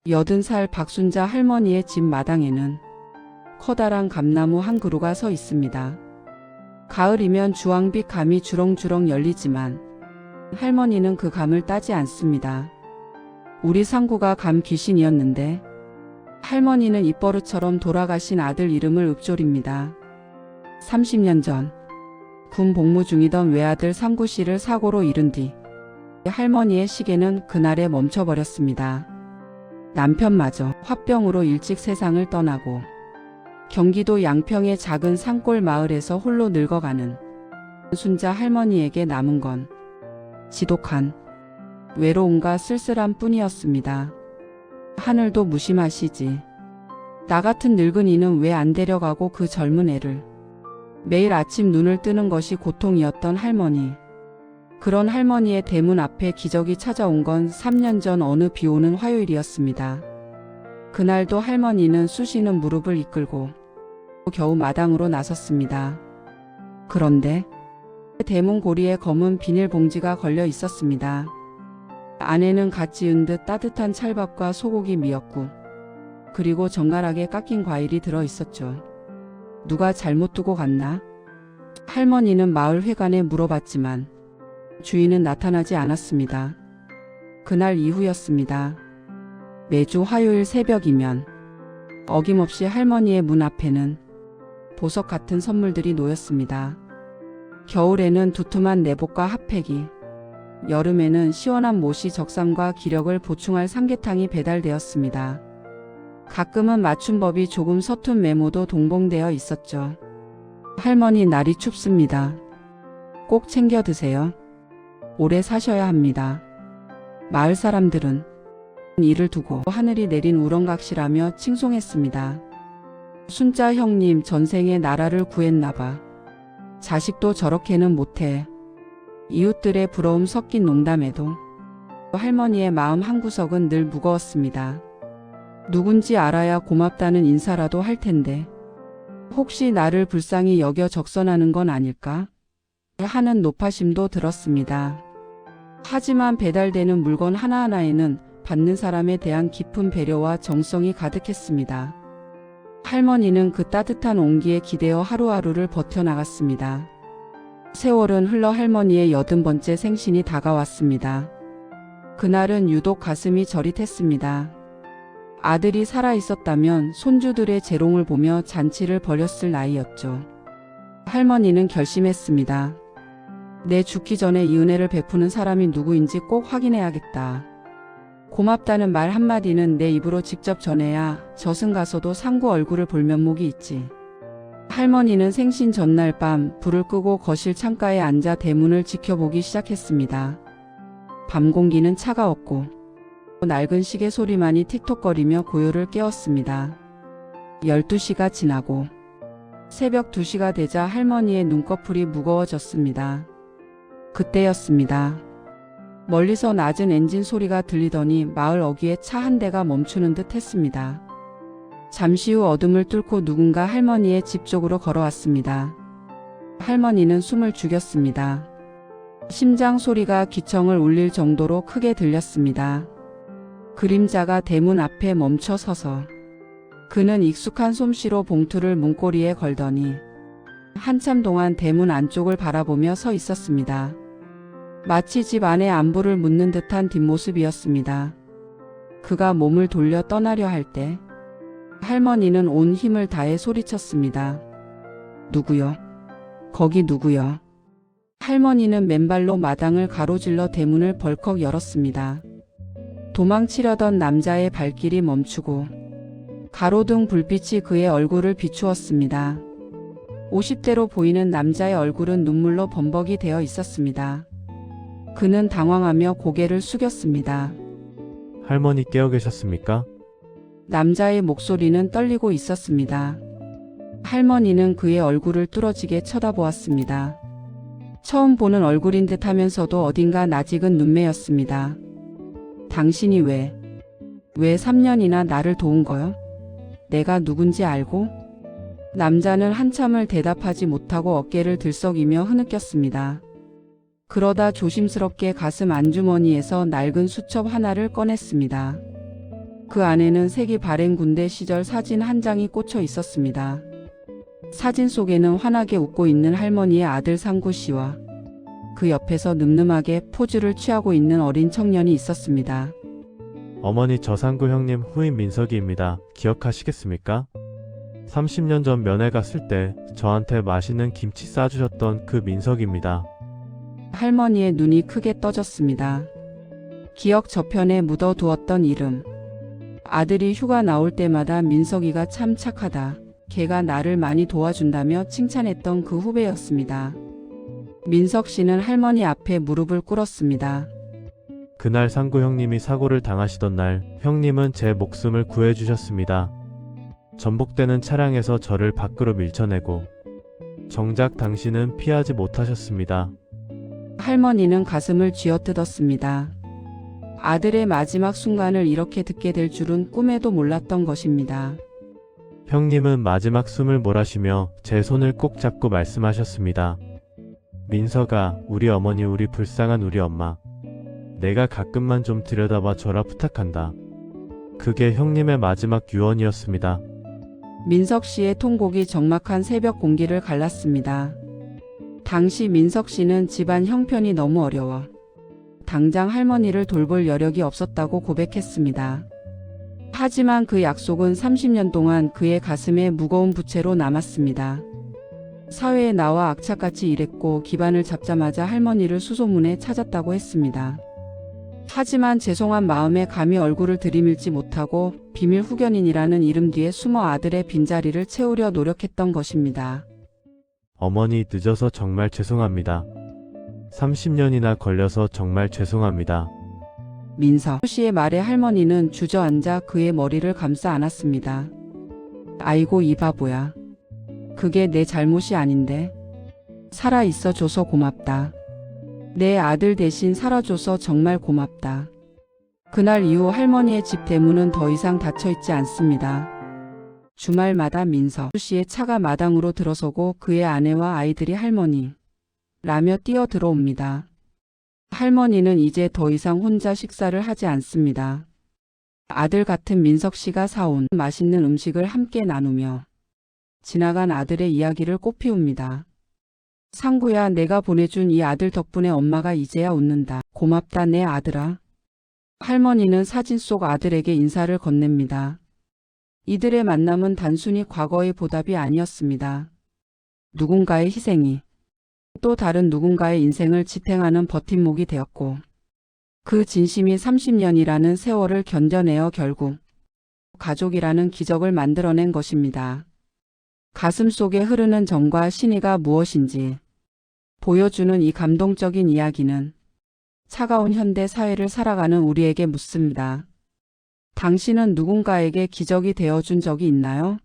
80살 박순자 할머니의 집 마당에는 커다란 감나무 한 그루가 서 있습니다. 가을이면 주황빛 감이 주렁주렁 열리지만 할머니는 그 감을 따지 않습니다. 우리 상구가 감 귀신이었는데 할머니는 입버릇처럼 돌아가신 아들 이름을 읊조립니다. 30년 전 군 복무 중이던 외아들 상구 씨를 사고로 잃은 뒤 할머니의 시계는 그날에 멈춰버렸습니다. 남편마저 화병으로 일찍 세상을 떠나고 경기도 양평의 작은 산골 마을에서 홀로 늙어가는 순자 할머니에게 남은 건 지독한 외로움과 쓸쓸함 뿐이었습니다. 하늘도 무심하시지. 나 같은 늙은이는 왜 안 데려가고 그 젊은 애를. 매일 아침 눈을 뜨는 것이 고통이었던 할머니. 그런 할머니의 대문 앞에 기적이 찾아온 건 3년 전 어느 비오는 화요일이었습니다. 그날도 할머니는 쑤시는 무릎을 이끌고 겨우 마당으로 나섰습니다. 그런데 대문 고리에 검은 비닐봉지가 걸려 있었습니다. 안에는 갓 지은 듯 따뜻한 찰밥과 소고기 미역국, 그리고 정갈하게 깎인 과일이 들어 있었죠. 누가 잘못 두고 갔나? 할머니는 마을 회관에 물어봤지만 주인은 나타나지 않았습니다. 그날 이후였습니다. 매주 화요일 새벽이면 어김없이 할머니의 문 앞에는 보석 같은 선물들이 놓였습니다. 겨울에는 두툼한 내복과 핫팩이, 여름에는 시원한 모시 적삼과 기력을 보충할 삼계탕이 배달되었습니다. 가끔은 맞춤법이 조금 서툰 메모도 동봉되어 있었죠. 할머니, 날이 춥습니다. 꼭 챙겨 드세요. 오래 사셔야 합니다. 마을 사람들은 이를 두고 하늘이 내린 우렁각시라며 칭송했습니다. 순자 형님 전생에 나라를 구했나봐. 자식도 저렇게는 못해. 이웃들의 부러움 섞인 농담에도 할머니의 마음 한구석은 늘 무거웠습니다. 누군지 알아야 고맙다는 인사라도 할 텐데 혹시 나를 불쌍히 여겨 적선하는 건 아닐까 하는 노파심도 들었습니다. 하지만 배달되는 물건 하나하나에는 받는 사람에 대한 깊은 배려와 정성이 가득했습니다. 할머니는 그 따뜻한 온기에 기대어 하루하루를 버텨나갔습니다. 세월은 흘러 할머니의 80번째 생신이 다가왔습니다. 그날은 유독 가슴이 저릿했습니다. 아들이 살아있었다면 손주들의 재롱을 보며 잔치를 벌였을 나이였죠. 할머니는 결심했습니다. 내 죽기 전에 이 은혜를 베푸는 사람이 누구인지 꼭 확인해야겠다. 고맙다는 말 한마디는 내 입으로 직접 전해야 저승 가서도 상구 얼굴을 볼 면목이 있지. 할머니는 생신 전날 밤 불을 끄고 거실 창가에 앉아 대문을 지켜보기 시작했습니다. 밤 공기는 차가웠고 낡은 시계 소리만이 틱톡거리며 고요를 깨웠습니다. 12시가 지나고 새벽 2시가 되자 할머니의 눈꺼풀이 무거워졌습니다. 그때였습니다. 멀리서 낮은 엔진 소리가 들리더니 마을 어귀에 차 한 대가 멈추는 듯 했습니다. 잠시 후 어둠을 뚫고 누군가 할머니의 집 쪽으로 걸어왔습니다. 할머니는 숨을 죽였습니다. 심장 소리가 귀청을 울릴 정도로 크게 들렸습니다. 그림자가 대문 앞에 멈춰 서서 그는 익숙한 솜씨로 봉투를 문고리에 걸더니 한참 동안 대문 안쪽을 바라보며 서 있었습니다. 마치 집 안의 안부를 묻는 듯한 뒷모습이었습니다. 그가 몸을 돌려 떠나려 할 때 할머니는 온 힘을 다해 소리쳤습니다. 누구요? 거기 누구요? 할머니는 맨발로 마당을 가로질러 대문을 벌컥 열었습니다. 도망치려던 남자의 발길이 멈추고 가로등 불빛이 그의 얼굴을 비추었습니다. 50대로 보이는 남자의 얼굴은 눈물로 범벅이 되어 있었습니다. 그는 당황하며 고개를 숙였습니다. 할머니 깨어 계셨습니까? 남자의 목소리는 떨리고 있었습니다. 할머니는 그의 얼굴을 뚫어지게 쳐다보았습니다. 처음 보는 얼굴인 듯 하면서도 어딘가 낯익은 눈매였습니다. 당신이 왜 3년이나 나를 도운 거요? 내가 누군지 알고? 남자는 한참을 대답하지 못하고 어깨를 들썩이며 흐느꼈습니다. 그러다 조심스럽게 가슴 안주머니에서 낡은 수첩 하나를 꺼냈습니다. 그 안에는 세기 발행 군대 시절 사진 한 장이 꽂혀 있었습니다. 사진 속에는 환하게 웃고 있는 할머니의 아들 상구 씨와 그 옆에서 늠름하게 포즈를 취하고 있는 어린 청년이 있었습니다. 어머니 저상구 형님 후임 민석이입니다. 기억하시겠습니까? 30년 전 면회 갔을 때 저한테 맛있는 김치 싸주셨던 그 민석입니다. 할머니의 눈이 크게 떠졌습니다. 기억 저편에 묻어두었던 이름. 아들이 휴가 나올 때마다 민석이가 참 착하다. 걔가 나를 많이 도와준다며 칭찬했던 그 후배였습니다. 민석 씨는 할머니 앞에 무릎을 꿇었습니다. 그날 상구 형님이 사고를 당하시던 날 형님은 제 목숨을 구해주셨습니다. 전복되는 차량에서 저를 밖으로 밀쳐내고 정작 당신은 피하지 못하셨습니다. 할머니는 가슴을 쥐어뜯었습니다. 아들의 마지막 순간을 이렇게 듣게 될 줄은 꿈에도 몰랐던 것입니다. 형님은 마지막 숨을 몰아쉬며 제 손을 꼭 잡고 말씀하셨습니다. 민석아, 우리 어머니, 우리 불쌍한 우리 엄마. 내가 가끔만 좀 들여다봐 줘라 부탁한다. 그게 형님의 마지막 유언이었습니다. 민석 씨의 통곡이 적막한 새벽 공기를 갈랐습니다. 당시 민석 씨는 집안 형편이 너무 어려워 당장 할머니를 돌볼 여력이 없었다고 고백했습니다. 하지만 그 약속은 30년 동안 그의 가슴에 무거운 부채로 남았습니다. 사회에 나와 악착같이 일했고 기반을 잡자마자 할머니를 수소문에 찾았다고 했습니다. 하지만 죄송한 마음에 감히 얼굴을 들이밀지 못하고 비밀 후견인이라는 이름 뒤에 숨어 아들의 빈자리를 채우려 노력했던 것입니다. 어머니 늦어서 정말 죄송합니다. 30년이나 걸려서 정말 죄송합니다. 민석 씨의 말에 할머니는 주저앉아 그의 머리를 감싸 안았습니다. 아이고 이 바보야. 그게 내 잘못이 아닌데. 살아있어 줘서 고맙다. 내 아들 대신 살아줘서 정말 고맙다. 그날 이후 할머니의 집 대문은 더 이상 닫혀있지 않습니다. 주말마다 민석 씨의 차가 마당으로 들어서고 그의 아내와 아이들이 할머니 라며 뛰어 들어옵니다. 할머니는 이제 더 이상 혼자 식사를 하지 않습니다. 아들 같은 민석 씨가 사온 맛있는 음식을 함께 나누며 지나간 아들의 이야기를 꽃피웁니다. 상구야, 내가 보내준 이 아들 덕분에 엄마가 이제야 웃는다. 고맙다 내 아들아. 할머니는 사진 속 아들에게 인사를 건넵니다. 이들의 만남은 단순히 과거의 보답이 아니었습니다. 누군가의 희생이 또 다른 누군가의 인생을 지탱하는 버팀목이 되었고 그 진심이 30년이라는 세월을 견뎌내어 결국 가족이라는 기적을 만들어낸 것입니다. 가슴 속에 흐르는 정과 신의가 무엇인지 보여주는 이 감동적인 이야기는 차가운 현대 사회를 살아가는 우리에게 묻습니다. 당신은 누군가에게 기적이 되어준 적이 있나요?